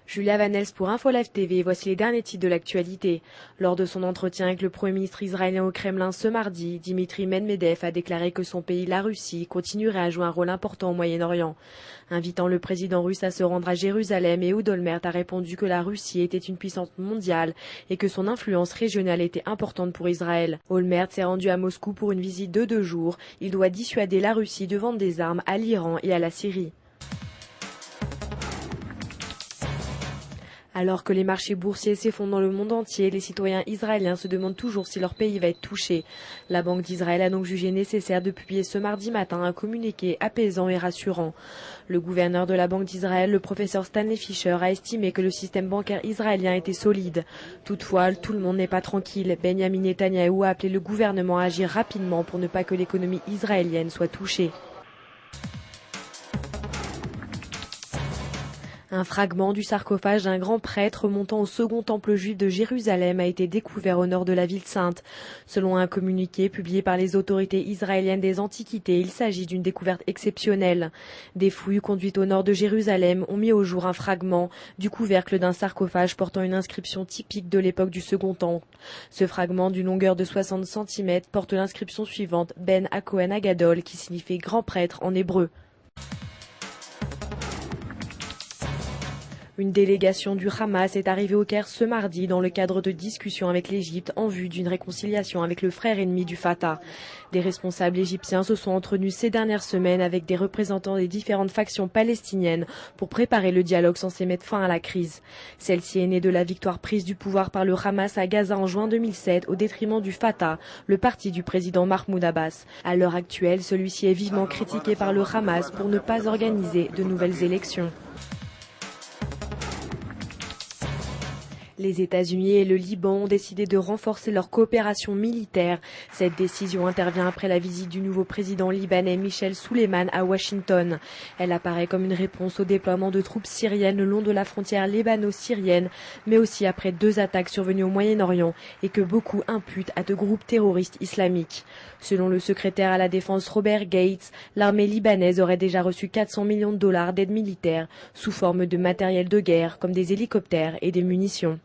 Julia Vanels pour InfoLive TV, voici les derniers titres de l'actualité. Lors de son entretien avec le Premier ministre israélien au Kremlin ce mardi, Dimitri Medvedev a déclaré que son pays, la Russie, continuerait à jouer un rôle important au Moyen-Orient. Invitant le président russe à se rendre à Jérusalem, Ehud Olmert a répondu que la Russie était une puissance mondiale et que son influence régionale était importante pour Israël. Olmert s'est rendu à Moscou pour une visite de 2 jours. Il doit dissuader la Russie de vendre des armes à l'Iran et à la Syrie. Alors que les marchés boursiers s'effondrent dans le monde entier, les citoyens israéliens se demandent toujours si leur pays va être touché. La Banque d'Israël a donc jugé nécessaire de publier ce mardi matin un communiqué apaisant et rassurant. Le gouverneur de la Banque d'Israël, le professeur Stanley Fischer, a estimé que le système bancaire israélien était solide. Toutefois, tout le monde n'est pas tranquille. Benjamin Netanyahou a appelé le gouvernement à agir rapidement pour ne pas que l'économie israélienne soit touchée. Un fragment du sarcophage d'un grand prêtre remontant au second temple juif de Jérusalem a été découvert au nord de la ville sainte. Selon un communiqué publié par les autorités israéliennes des Antiquités, il s'agit d'une découverte exceptionnelle. Des fouilles conduites au nord de Jérusalem ont mis au jour un fragment du couvercle d'un sarcophage portant une inscription typique de l'époque du second temple. Ce fragment d'une longueur de 60 cm porte l'inscription suivante, Ben HaKohen HaGadol, qui signifie grand prêtre en hébreu. Une délégation du Hamas est arrivée au Caire ce mardi dans le cadre de discussions avec l'Égypte en vue d'une réconciliation avec le frère ennemi du Fatah. Des responsables égyptiens se sont entretenus ces dernières semaines avec des représentants des différentes factions palestiniennes pour préparer le dialogue censé mettre fin à la crise. Celle-ci est née de la victoire prise du pouvoir par le Hamas à Gaza en juin 2007 au détriment du Fatah, le parti du président Mahmoud Abbas. À l'heure actuelle, celui-ci est vivement critiqué par le Hamas pour ne pas organiser de nouvelles élections. Les États-Unis et le Liban ont décidé de renforcer leur coopération militaire. Cette décision intervient après la visite du nouveau président libanais Michel Souleyman à Washington. Elle apparaît comme une réponse au déploiement de troupes syriennes le long de la frontière libano-syrienne, mais aussi après 2 attaques survenues au Moyen-Orient et que beaucoup imputent à de groupes terroristes islamiques. Selon le secrétaire à la défense Robert Gates, l'armée libanaise aurait déjà reçu 400 millions de dollars d'aide militaire sous forme de matériel de guerre comme des hélicoptères et des munitions.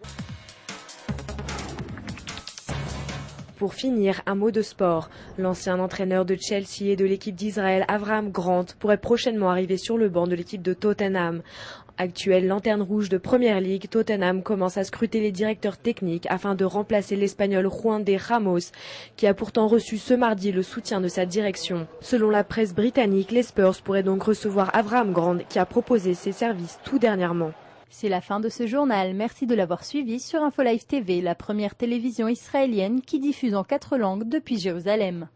Pour finir, un mot de sport. L'ancien entraîneur de Chelsea et de l'équipe d'Israël, Avraham Grant, pourrait prochainement arriver sur le banc de l'équipe de Tottenham. Actuelle lanterne rouge de Premier League, Tottenham commence à scruter les directeurs techniques afin de remplacer l'Espagnol Juan de Ramos, qui a pourtant reçu ce mardi le soutien de sa direction. Selon la presse britannique, les Spurs pourraient donc recevoir Avraham Grant, qui a proposé ses services tout dernièrement. C'est la fin de ce journal. Merci de l'avoir suivi sur InfoLive TV, la première télévision israélienne qui diffuse en 4 langues depuis Jérusalem.